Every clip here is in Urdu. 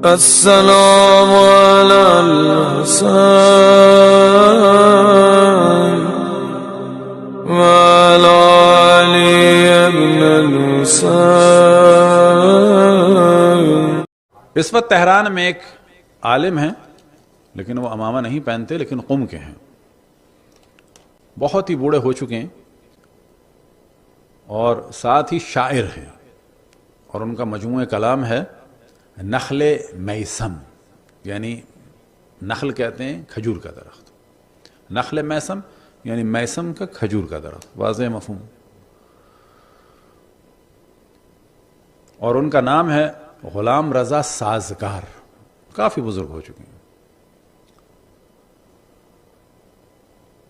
السلام على الحسين وعلى علي بن الحسين۔ اس وقت تہران میں ایک عالم ہیں، لیکن وہ امامہ نہیں پہنتے، لیکن قم کے ہیں، بہت ہی بوڑھے ہو چکے ہیں، اور ساتھ ہی شاعر ہیں، اور ان کا مجموعہ کلام ہے نخل میسم، یعنی نخل کہتے ہیں کھجور کا درخت، نخل میسم یعنی میسم کا کھجور کا درخت، واضح مفہوم۔ اور ان کا نام ہے غلام رضا سازگار، کافی بزرگ ہو چکے ہیں،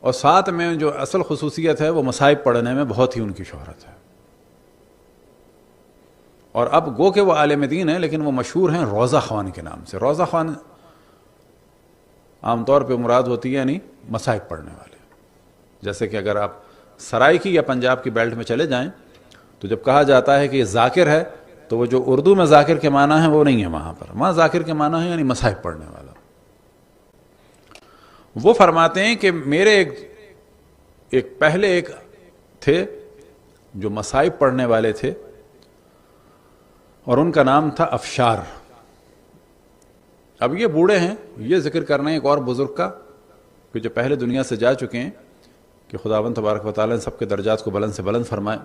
اور ساتھ میں جو اصل خصوصیت ہے وہ مصائب پڑھنے میں بہت ہی ان کی شہرت ہے، اور اب گو کہ وہ عالم دین ہیں لیکن وہ مشہور ہیں روضہ خوان کے نام سے۔ روضہ خوان عام طور پہ مراد ہوتی ہے یعنی مصائب پڑھنے والے، جیسے کہ اگر آپ سرائکی یا پنجاب کی بیلٹ میں چلے جائیں تو جب کہا جاتا ہے کہ یہ ذاکر ہے تو وہ جو اردو میں ذاکر کے معنی ہے وہ نہیں ہے، وہاں ذاکر کے معنی ہے یعنی مصائب پڑھنے والا۔ وہ فرماتے ہیں کہ میرے پہلے ایک تھے جو مصائب پڑھنے والے تھے، اور ان کا نام تھا افشار۔ اب یہ بوڑھے ہیں، یہ ذکر کرنا ہے ایک اور بزرگ کا کہ جو پہلے دنیا سے جا چکے ہیں، کہ خداوند تبارک و تعالیٰ نے سب کے درجات کو بلند سے بلند فرمائے۔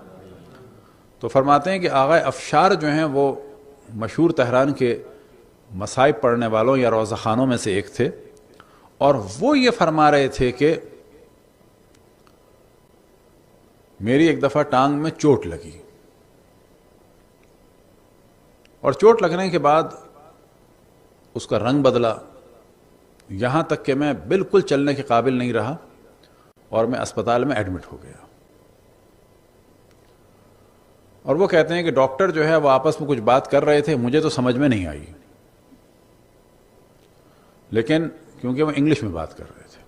تو فرماتے ہیں کہ آغا افشار جو ہیں وہ مشہور تہران کے مصائب پڑھنے والوں یا روضہ خانوں میں سے ایک تھے، اور وہ یہ فرما رہے تھے کہ میری ایک دفعہ ٹانگ میں چوٹ لگی، اور چوٹ لگنے کے بعد اس کا رنگ بدلا، یہاں تک کہ میں بالکل چلنے کے قابل نہیں رہا، اور میں اسپتال میں ایڈمٹ ہو گیا۔ اور وہ کہتے ہیں کہ ڈاکٹر جو ہے وہ آپس میں کچھ بات کر رہے تھے، مجھے تو سمجھ میں نہیں آئی، لیکن کیونکہ وہ انگلش میں بات کر رہے تھے،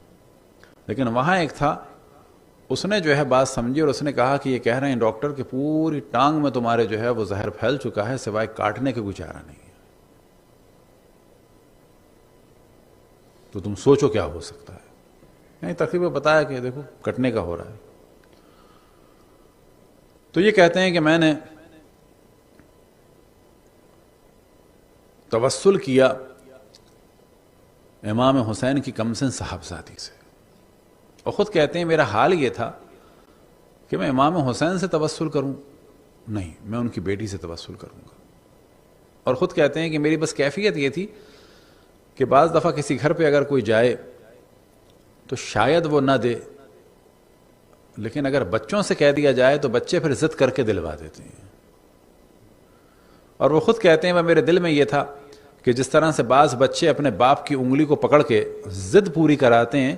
لیکن وہاں ایک تھا، اس نے جو ہے بات سمجھی، اور اس نے کہا کہ یہ کہہ رہے ہیں ڈاکٹر کہ پوری ٹانگ میں تمہارے جو ہے وہ زہر پھیل چکا ہے، سوائے کاٹنے کے کوئی چارہ نہیں ہے، تو تم سوچو کیا ہو سکتا ہے۔ یعنی تقریباً بتایا کہ دیکھو کٹنے کا ہو رہا ہے۔ تو یہ کہتے ہیں کہ میں نے توسل کیا امام حسین کی کمسن صاحبزادی سے، اور خود کہتے ہیں میرا حال یہ تھا کہ میں امام حسین سے توسل کروں، نہیں، میں ان کی بیٹی سے توسل کروں گا۔ اور خود کہتے ہیں کہ میری بس کیفیت یہ تھی کہ بعض دفعہ کسی گھر پہ اگر کوئی جائے تو شاید وہ نہ دے، لیکن اگر بچوں سے کہہ دیا جائے تو بچے پھر ضد کر کے دلوا دیتے ہیں۔ اور وہ خود کہتے ہیں وہ میرے دل میں یہ تھا کہ جس طرح سے بعض بچے اپنے باپ کی انگلی کو پکڑ کے ضد پوری کراتے ہیں،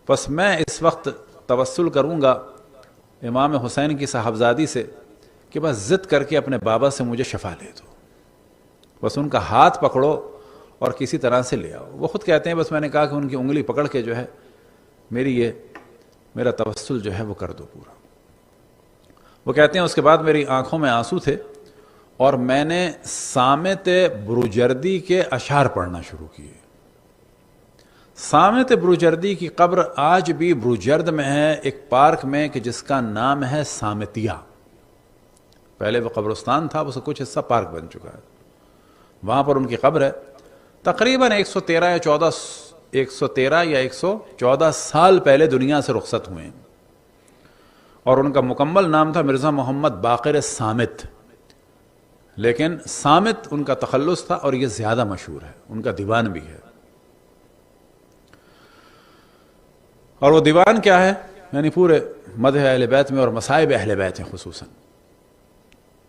بس میں اس وقت توسل کروں گا امام حسین کی صاحبزادی سے کہ بس ضد کر کے اپنے بابا سے مجھے شفا لے دو، بس ان کا ہاتھ پکڑو اور کسی طرح سے لے آؤ۔ وہ خود کہتے ہیں بس میں نے کہا کہ ان کی انگلی پکڑ کے جو ہے میرا توسل جو ہے وہ کر دو پورا۔ وہ کہتے ہیں اس کے بعد میری آنکھوں میں آنسو تھے، اور میں نے صامت بروجردی کے اشعار پڑھنا شروع کیے۔ صامت بروجردی کی قبر آج بھی بروجرد میں ہے، ایک پارک میں کہ جس کا نام ہے صامتیہ۔ پہلے وہ قبرستان تھا، اس کا کچھ حصہ پارک بن چکا ہے، وہاں پر ان کی قبر ہے۔ تقریباً 113 یا 114 سال پہلے دنیا سے رخصت ہوئے ہیں، اور ان کا مکمل نام تھا مرزا محمد باقر صامت، لیکن صامت ان کا تخلص تھا، اور یہ زیادہ مشہور ہے، ان کا دیوان بھی ہے۔ اور وہ دیوان کیا ہے؟ یعنی پورے مدح اہل بیت میں اور مصائب اہل بیت ہیں خصوصاً۔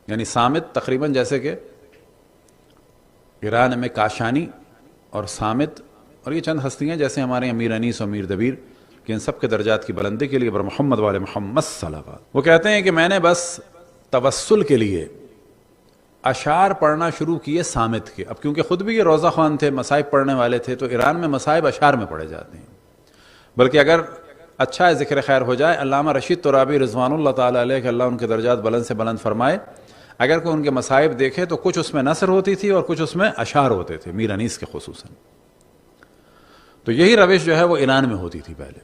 یعنی صامت تقریباً جیسے کہ ایران میں کاشانی اور صامت، اور یہ چند ہستیاں جیسے ہمارے امیر انیس و امیر دبیر، کہ ان سب کے درجات کی بلندی کے لیے بر محمد والے محمد صلوات۔ وہ کہتے ہیں کہ میں نے بس توسل کے لیے اشعار پڑھنا شروع کیے صامت کے۔ اب کیونکہ خود بھی یہ روضہ خوان تھے، مصائب پڑھنے والے تھے، تو ایران میں مصائب اشعار میں پڑھے جاتے ہیں۔ بلکہ اگر اچھا ہے ذکر خیر ہو جائے، علامہ رشید ترابی رضوان اللہ تعالیٰ علیہ کہ اللہ ان کے درجات بلند سے بلند فرمائے، اگر کوئی ان کے مصائب دیکھے تو کچھ اس میں نثر ہوتی تھی اور کچھ اس میں اشعار ہوتے تھے، میر انیس کے خصوصاً. تو یہی روش جو ہے وہ ایران میں ہوتی تھی پہلے.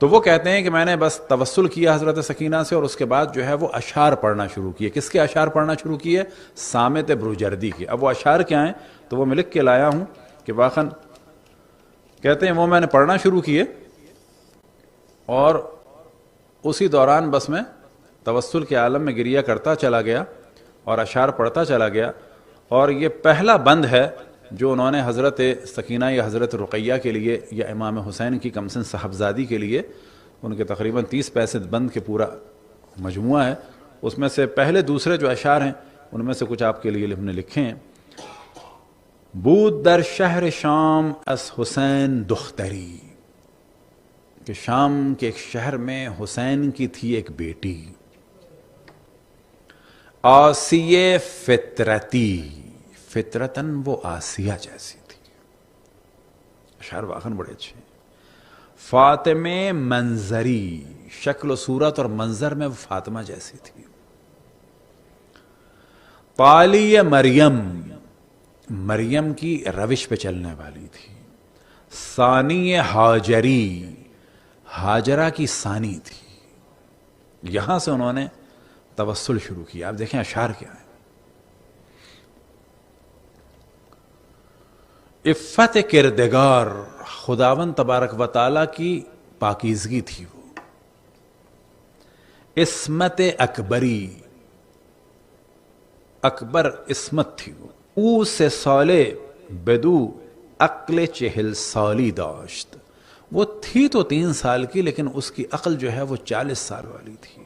تو وہ کہتے ہیں کہ میں نے بس توسل کیا حضرت سکینہ سے، اور اس کے بعد جو ہے وہ اشعار پڑھنا شروع کیے. کس کے اشعار پڑھنا شروع کیے؟ صامت بروجردی کے. اب وہ اشعار کیا ہیں تو وہ میں لکھ کے لایا ہوں کہ واقعاً کہتے ہیں وہ میں نے پڑھنا شروع کیے، اور اسی دوران بس میں توسل کے عالم میں گریہ کرتا چلا گیا اور اشعار پڑھتا چلا گیا. اور یہ پہلا بند ہے جو انہوں نے حضرت سکینہ یا حضرت رقیہ کے لیے یا امام حسین کی کمسن صاحبزادی کے لیے، ان کے تقریباً 30 پیسے بند کے پورا مجموعہ ہے. اس میں سے پہلے دوسرے جو اشعار ہیں ان میں سے کچھ آپ کے لیے ہم نے لکھے ہیں. بود در شہر شام از حسین دختری، کہ شام کے ایک شہر میں حسین کی تھی ایک بیٹی. آسیہ فطرتی، فطرتاً وہ آسیہ جیسی تھی. اشعار واقعاً بڑے اچھے ہیں. فاطمہ منظری، شکل و صورت اور منظر میں وہ فاطمہ جیسی تھی. پالی مریم، مریم کی روش پہ چلنے والی تھی. ثانی ہاجری، ہاجرہ کی ثانی تھی. یہاں سے انہوں نے توسل شروع کیا. آپ دیکھیں اشعار کیا ہیں. عفت کردگار، خداوند تبارک و تعالیٰ کی پاکیزگی تھی وہ. عصمت اکبری، اکبر عصمت تھی وہ. او سے سالے بدو عقل 40 سالی داشت. وہ تھی تو 3 سال کی لیکن اس کی عقل جو ہے وہ 40 سال والی تھی.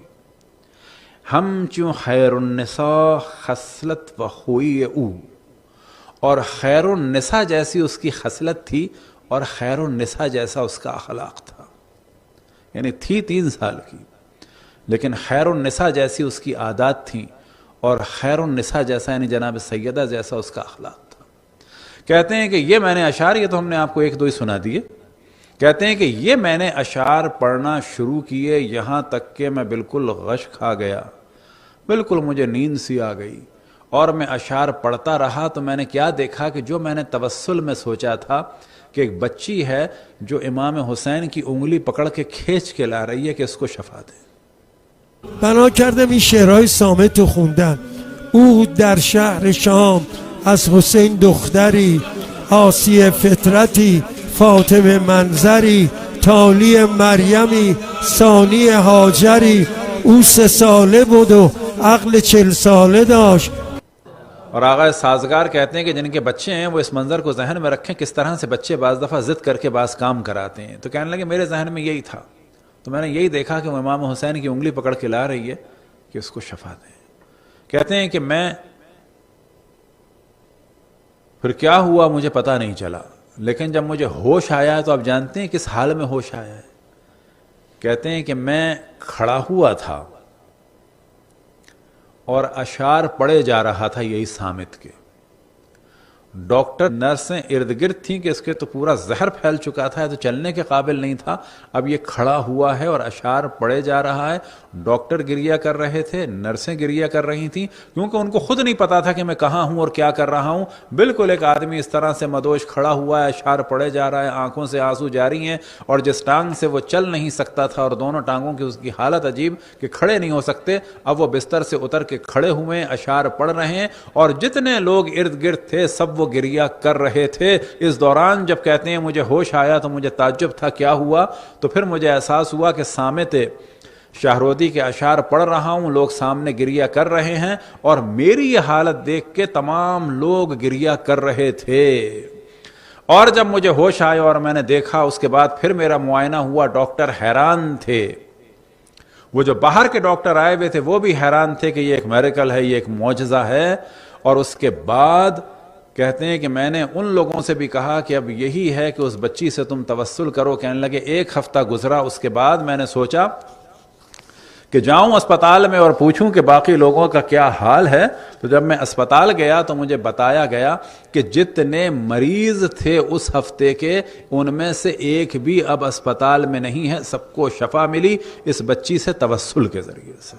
ہم چوں خیر النساء خصلت و خوئی او، اور خیر النساء جیسی اس کی خصلت تھی اور خیر النساء جیسا اس کا اخلاق تھا. یعنی تھی 3 سال کی لیکن خیر النساء جیسی اس کی عادات تھیں اور خیر النساء جیسا یعنی جناب سیدہ جیسا اس کا اخلاق تھا. کہتے ہیں کہ یہ میں نے اشعار، یہ تو ہم نے آپ کو 1-2 ہی سنا دیے. کہتے ہیں کہ یہ میں نے اشعار پڑھنا شروع کیے یہاں تک کہ میں بالکل غش کھا گیا، بالکل مجھے نیند سی آ گئی. اور میں اشعار پڑھتا رہا تو میں نے کیا دیکھا کہ جو میں نے توسل میں سوچا تھا کہ ایک بچی ہے جو امام حسین کی انگلی پکڑ کے کھینچ کے لا رہی ہے کہ اس کو شفا دے. بنا کردم این شعرهای صامت رو خوندم. او در شهر شام از حسین دختری، آسیه فطرتی، فاطمه منظری، تالی مریمی، ثانی هاجری. او 3 ساله بود و عقل 40 ساله داشت. اور آغا سازگار کہتے ہیں کہ جن کے بچے ہیں وہ اس منظر کو ذہن میں رکھیں کس طرح سے بچے بعض دفعہ ضد کر کے بعض کام کراتے ہیں. تو کہنے لگے میرے ذہن میں یہی تھا، تو میں نے یہی دیکھا کہ وہ امام حسین کی انگلی پکڑ کے لا رہی ہے کہ اس کو شفا دیں. کہتے ہیں کہ میں پھر کیا ہوا مجھے پتہ نہیں چلا، لیکن جب مجھے ہوش آیا ہے تو آپ جانتے ہیں کس حال میں ہوش آیا ہے. کہتے ہیں کہ میں کھڑا ہوا تھا اور اشعار پڑھے جا رہا تھا یہی صامت کے. ڈاکٹر نرسیں ارد گرد تھیں کہ اس کے تو پورا زہر پھیل چکا تھا تو چلنے کے قابل نہیں تھا. اب یہ کھڑا ہوا ہے اور اشعار پڑھے جا رہا ہے. ڈاکٹر گریہ کر رہے تھے، نرسیں گریہ کر رہی تھیں، کیونکہ ان کو خود نہیں پتا تھا کہ میں کہاں ہوں اور کیا کر رہا ہوں. بالکل ایک آدمی اس طرح سے مدوش کھڑا ہوا ہے، اشعار پڑھے جا رہا ہے، آنکھوں سے آنسو جاری ہیں، اور جس ٹانگ سے وہ چل نہیں سکتا تھا اور دونوں ٹانگوں کی اس کی حالت عجیب کہ کھڑے نہیں ہو سکتے، اب وہ بستر سے اتر کے کھڑے ہوئے اشعار پڑھ رہے ہیں اور جتنے لوگ ارد گرد تھے سب وہ گریہ کر رہے تھے. اس دوران جب کہتے ہیں مجھے ہوش آیا تو مجھے تعجب تھا کیا ہوا. تو پھر مجھے احساس ہوا کہ صامت شاہرودی کے اشعار پڑھ رہا ہوں، لوگ سامنے گریہ کر رہے ہیں اور میری یہ حالت دیکھ کے تمام لوگ گریہ کر رہے تھے. اور جب مجھے ہوش آیا اور میں نے دیکھا اس کے بعد پھر میرا معائنہ ہوا. ڈاکٹر حیران تھے، وہ جو باہر کے ڈاکٹر آئے ہوئے تھے وہ بھی حیران تھے کہ یہ ایک میریکل ہے، یہ ایک معجزہ ہے. اور اس کے بعد کہتے ہیں کہ میں نے ان لوگوں سے بھی کہا کہ اب یہی ہے کہ اس بچی سے تم توسل کرو. کہنے لگے 1 ہفتہ گزرا، اس کے بعد میں نے سوچا کہ جاؤں اسپتال میں اور پوچھوں کہ باقی لوگوں کا کیا حال ہے. تو جب میں اسپتال گیا تو مجھے بتایا گیا کہ جتنے مریض تھے اس ہفتے کے ان میں سے ایک بھی اب اسپتال میں نہیں ہے، سب کو شفا ملی اس بچی سے توسل کے ذریعے سے.